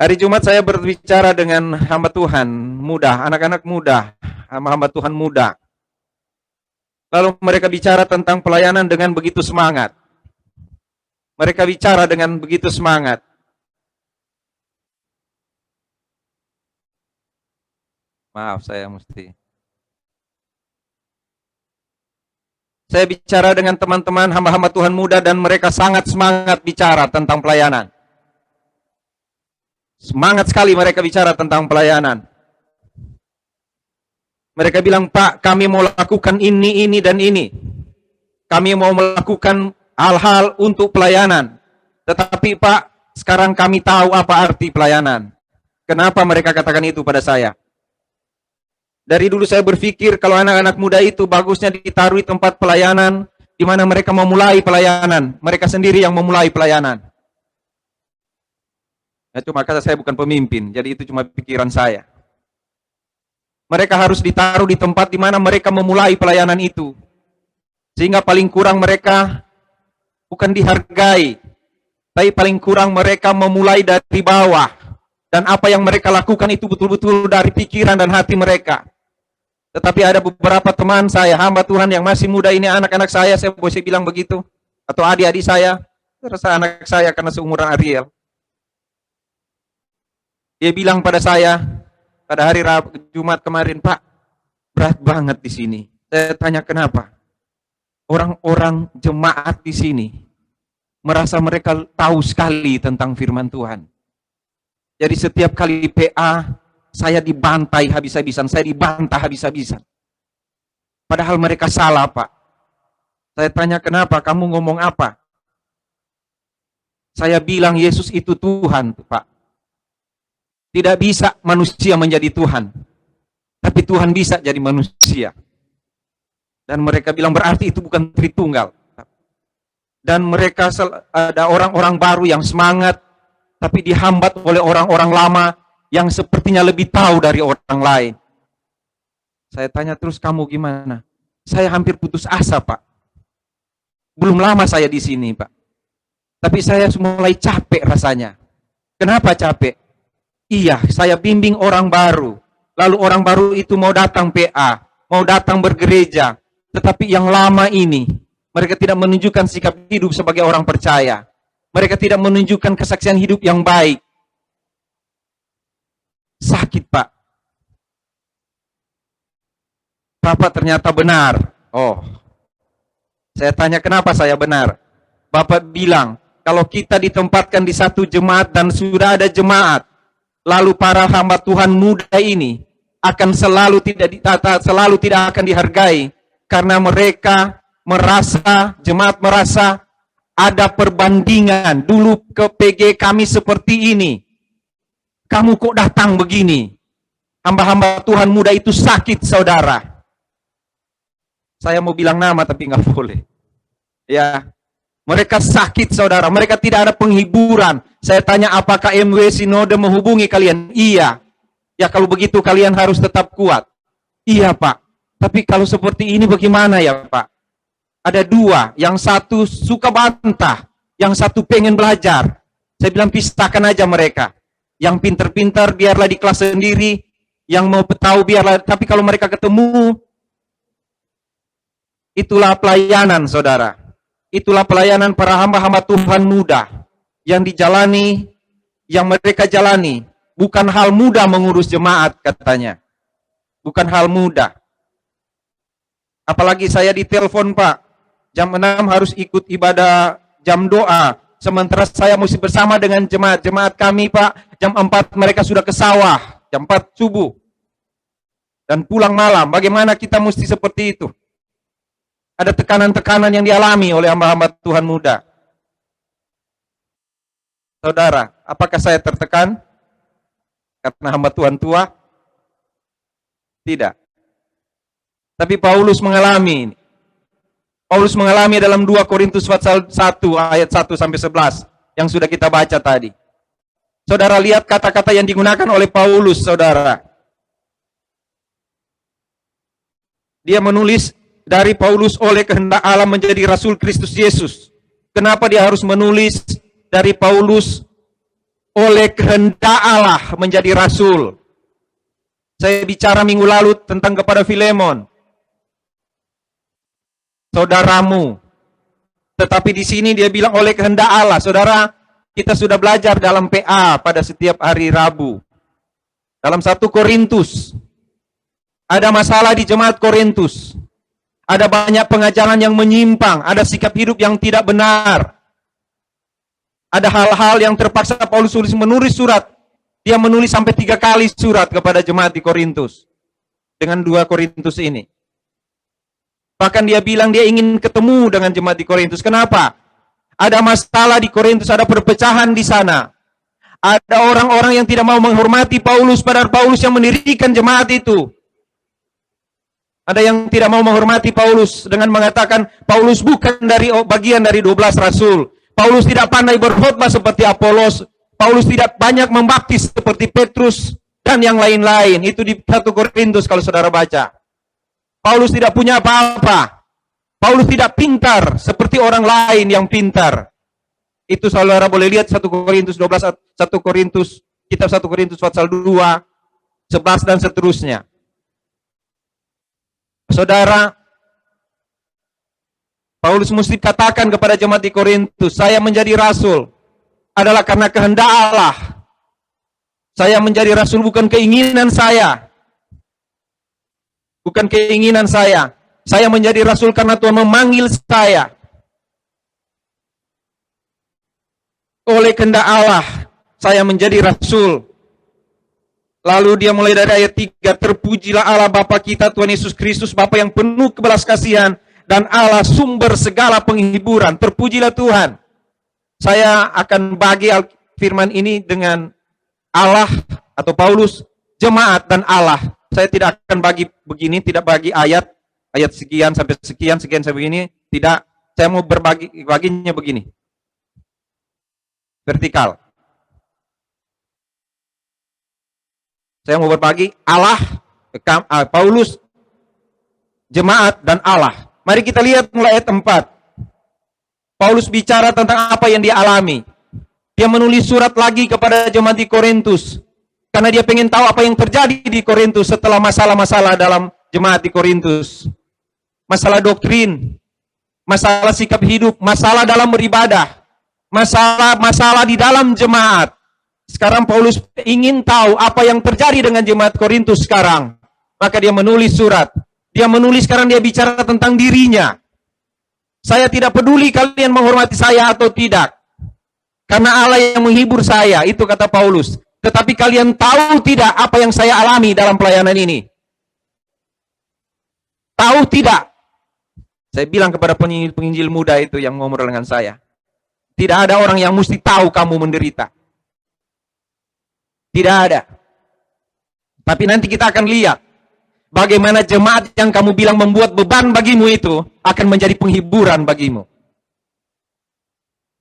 Hari Jumat saya berbicara dengan hamba Tuhan muda, anak-anak muda, hamba Tuhan muda. Lalu mereka bicara tentang pelayanan dengan begitu semangat. Mereka bicara dengan begitu semangat. Maaf, saya bicara dengan teman-teman hamba-hamba Tuhan muda dan mereka sangat semangat bicara tentang pelayanan. Semangat sekali mereka bicara tentang pelayanan. Mereka bilang, Pak, kami mau lakukan ini, dan ini. Kami mau melakukan hal-hal untuk pelayanan. Tetapi Pak, sekarang kami tahu apa arti pelayanan. Kenapa mereka katakan itu pada saya? Dari dulu saya berpikir kalau anak-anak muda itu bagusnya ditaruh di tempat pelayanan, di mana mereka memulai pelayanan. Mereka sendiri yang memulai pelayanan. Ya, cuma kata saya bukan pemimpin, jadi itu cuma pikiran saya. Mereka harus ditaruh di tempat di mana mereka memulai pelayanan itu. Sehingga paling kurang mereka bukan dihargai, tapi paling kurang mereka memulai dari bawah. Dan apa yang mereka lakukan itu betul-betul dari pikiran dan hati mereka. Tetapi ada beberapa teman saya, hamba Tuhan yang masih muda ini, anak-anak saya boleh bilang begitu. Atau adik-adik saya, rasa anak saya karena seumuran Ariel. Dia bilang pada saya, pada hari Jumat kemarin, Pak, berat banget di sini. Saya tanya kenapa? Orang-orang jemaat di sini merasa mereka tahu sekali tentang firman Tuhan. Jadi setiap kali PA, saya dibantai habis-habisan, saya dibantah habis-habisan. Padahal mereka salah, Pak. Saya tanya kenapa, kamu ngomong apa? Saya bilang Yesus itu Tuhan, Pak. Tidak bisa manusia menjadi Tuhan. Tapi Tuhan bisa jadi manusia. Dan mereka bilang berarti itu bukan Tritunggal. Dan mereka ada orang-orang baru yang semangat, tapi dihambat oleh orang-orang lama yang sepertinya lebih tahu dari orang lain. Saya tanya terus, kamu gimana? Saya hampir putus asa, Pak. Belum lama saya di sini, Pak. Tapi saya mulai capek rasanya. Kenapa capek? Iya, saya bimbing orang baru. Lalu orang baru itu mau datang PA, mau datang bergereja. Tetapi yang lama ini, mereka tidak menunjukkan sikap hidup sebagai orang percaya. Mereka tidak menunjukkan kesaksian hidup yang baik. Sakit, Pak. Bapak ternyata benar. Oh, saya tanya kenapa saya benar. Bapak bilang, kalau kita ditempatkan di satu jemaat dan sudah ada jemaat, lalu para hamba Tuhan muda ini akan selalu tidak ditata, selalu tidak akan dihargai. Karena mereka merasa, jemaat merasa ada perbandingan. Dulu ke PG kami seperti ini. Kamu kok datang begini? Hamba-hamba Tuhan muda itu sakit, saudara. Saya mau bilang nama tapi nggak boleh. Ya, mereka sakit, saudara. Mereka tidak ada penghiburan. Saya tanya, apakah MW Sinode menghubungi kalian? Iya. Ya, kalau begitu kalian harus tetap kuat. Iya, Pak. Tapi kalau seperti ini bagaimana ya, Pak? Ada dua. Yang satu suka bantah. Yang satu pengen belajar. Saya bilang pisahkan aja mereka. Yang pinter-pinter biarlah di kelas sendiri. Yang mau tahu biarlah. Tapi kalau mereka ketemu, itulah pelayanan, saudara. Itulah pelayanan para hamba-hamba Tuhan muda yang dijalani, yang mereka jalani. Bukan hal mudah mengurus jemaat, katanya. Bukan hal mudah. Apalagi saya ditelepon, Pak. Jam 6 harus ikut ibadah jam doa. Sementara saya mesti bersama dengan jemaat kami, Pak. Jam 4 mereka sudah ke sawah. Jam 4 subuh. Dan pulang malam. Bagaimana kita mesti seperti itu? Ada tekanan-tekanan yang dialami oleh hamba-hamba Tuhan muda. Saudara, apakah saya tertekan karena hamba Tuhan tua? Tidak. Tapi Paulus mengalami. Paulus mengalami dalam 2 Korintus pasal 1 ayat 1 sampai 11 yang sudah kita baca tadi. Saudara lihat kata-kata yang digunakan oleh Paulus, saudara. Dia menulis dari Paulus oleh kehendak Allah menjadi Rasul Kristus Yesus. Kenapa dia harus menulis dari Paulus oleh kehendak Allah menjadi rasul. Saya bicara minggu lalu tentang kepada Filemon, saudaramu. Tetapi di sini dia bilang oleh kehendak Allah. Saudara, kita sudah belajar dalam PA pada setiap hari Rabu. Dalam 1 Korintus, ada masalah di jemaat Korintus. Ada banyak pengajaran yang menyimpang, ada sikap hidup yang tidak benar. Ada hal-hal yang terpaksa Paulus menulis surat. Dia menulis sampai 3 kali surat kepada jemaat di Korintus. Dengan 2 Korintus ini. Bahkan dia bilang dia ingin ketemu dengan jemaat di Korintus. Kenapa? Ada masalah di Korintus, ada perpecahan di sana. Ada orang-orang yang tidak mau menghormati Paulus, padahal Paulus yang mendirikan jemaat itu. Ada yang tidak mau menghormati Paulus dengan mengatakan Paulus bukan bagian dari 12 rasul. Paulus tidak pandai berkhotbah seperti Apolos. Paulus tidak banyak membaptis seperti Petrus dan yang lain-lain. Itu di 1 Korintus kalau saudara baca. Paulus tidak punya apa-apa. Paulus tidak pintar seperti orang lain yang pintar. Itu saudara boleh lihat 1 Korintus 12, 1 Korintus, kitab 1 Korintus pasal 2, 11 dan seterusnya. Saudara, Paulus mesti katakan kepada jemaat di Korintus, saya menjadi rasul adalah karena kehendak Allah. Saya menjadi rasul bukan keinginan saya. Bukan keinginan saya. Saya menjadi rasul karena Tuhan memanggil saya. Oleh kehendak Allah, saya menjadi rasul. Lalu dia mulai dari ayat 3, terpujilah Allah Bapa kita Tuhan Yesus Kristus, Bapa yang penuh kebelas kasihan, dan Allah sumber segala penghiburan. Terpujilah Tuhan. Saya akan bagi firman ini dengan Allah atau Paulus, jemaat dan Allah. Saya tidak akan bagi begini, tidak bagi ayat sekian sampai sekian sampai begini, tidak. Saya mau baginya begini. Vertikal. Saya mau berbagi Allah, Paulus, jemaat dan Allah. Mari kita lihat mulai ayat 4. Paulus bicara tentang apa yang dia alami. Dia menulis surat lagi kepada jemaat di Korintus. Karena dia pengen tahu apa yang terjadi di Korintus setelah masalah-masalah dalam jemaat di Korintus. Masalah doktrin, masalah sikap hidup, masalah dalam beribadah, masalah di dalam jemaat. Sekarang Paulus ingin tahu apa yang terjadi dengan jemaat Korintus sekarang. Maka dia menulis surat. Dia menulis sekarang, dia bicara tentang dirinya. Saya tidak peduli kalian menghormati saya atau tidak. Karena Allah yang menghibur saya, itu kata Paulus. Tetapi kalian tahu tidak apa yang saya alami dalam pelayanan ini? Tahu tidak? Saya bilang kepada penginjil muda itu yang ngomong dengan saya. Tidak ada orang yang mesti tahu kamu menderita. Tidak ada. Tapi nanti kita akan lihat bagaimana jemaat yang kamu bilang membuat beban bagimu itu akan menjadi penghiburan bagimu.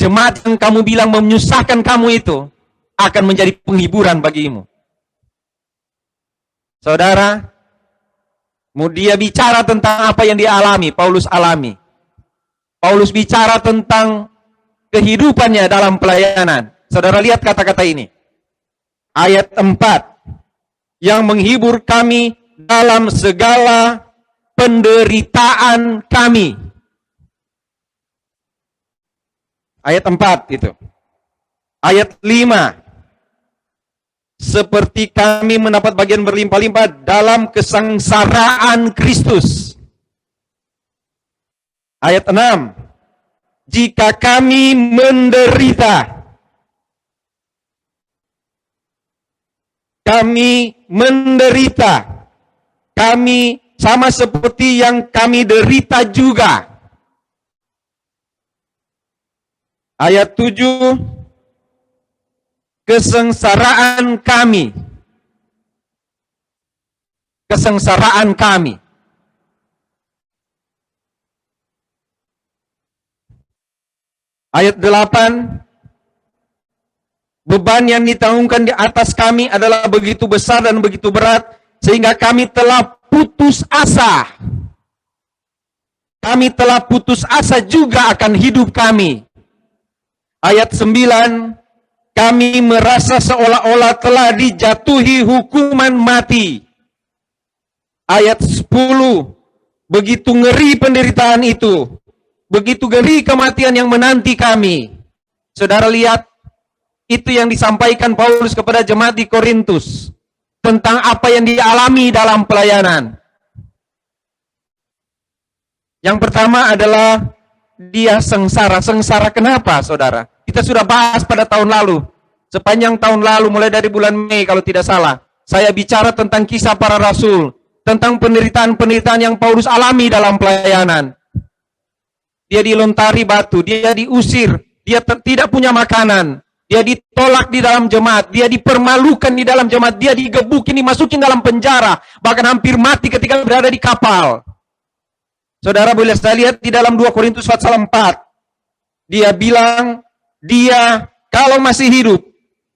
Jemaat yang kamu bilang menyusahkan kamu itu akan menjadi penghiburan bagimu. Saudara, dia bicara tentang apa yang dia alami, Paulus alami. Paulus bicara tentang kehidupannya dalam pelayanan. Saudara lihat kata-kata ini. Ayat 4. Yang menghibur kami dalam segala penderitaan kami. Ayat 4 itu. Ayat 5. Seperti kami mendapat bagian berlimpah-limpah dalam kesengsaraan Kristus. Ayat 6. Jika kami menderita, kami sama seperti yang kami derita juga. Ayat 7, kesengsaraan kami. Ayat 8, beban yang ditanggungkan di atas kami adalah begitu besar dan begitu berat, sehingga kami telah putus asa. Kami telah putus asa juga akan hidup kami. Ayat 9, kami merasa seolah-olah telah dijatuhi hukuman mati. Ayat 10, begitu ngeri penderitaan itu, begitu ngeri kematian yang menanti kami. Saudara lihat, itu yang disampaikan Paulus kepada jemaat di Korintus, tentang apa yang dialami dalam pelayanan. Yang pertama adalah dia sengsara. Sengsara kenapa, saudara? Kita sudah bahas pada tahun lalu. Sepanjang tahun lalu, mulai dari bulan Mei kalau tidak salah, saya bicara tentang kisah para rasul, tentang penderitaan-penderitaan yang Paulus alami dalam pelayanan. Dia dilontari batu, dia diusir, dia tidak punya makanan, dia ditolak di dalam jemaat, dia dipermalukan di dalam jemaat, dia digebukin, dimasukin dalam penjara, bahkan hampir mati ketika berada di kapal. Saudara boleh saya lihat di dalam 2 Korintus pasal 4. Dia bilang, dia kalau masih hidup,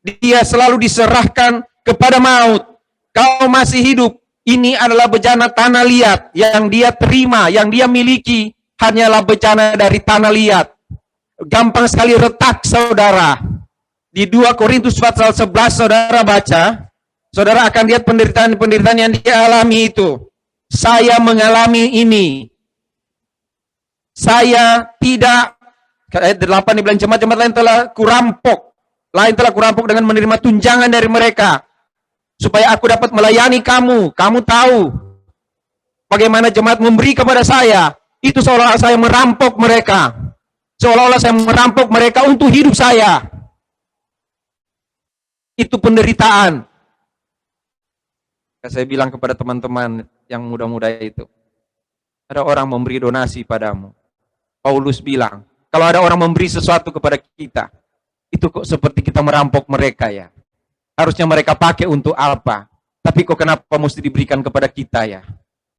dia selalu diserahkan kepada maut. Kalau masih hidup, ini adalah bejana tanah liat yang dia terima, yang dia miliki, hanyalah bejana dari tanah liat. Gampang sekali retak, saudara. Di 2 Korintus pasal 11, saudara baca, saudara akan lihat penderitaan-penderitaan yang dia alami itu. Saya mengalami ini. Saya tidak, ayat 8 dibilang jemaat-jemaat lain telah kurampok. Lain telah kurampok dengan menerima tunjangan dari mereka. Supaya aku dapat melayani kamu. Kamu tahu bagaimana jemaat memberi kepada saya. Itu seolah-olah saya merampok mereka. Seolah-olah saya merampok mereka untuk hidup saya. Itu penderitaan. Saya bilang kepada teman-teman yang muda-muda itu, ada orang memberi donasi padamu. Paulus bilang, kalau ada orang memberi sesuatu kepada kita, itu kok seperti kita merampok mereka ya. Harusnya mereka pakai untuk apa? Tapi kok kenapa mesti diberikan kepada kita ya?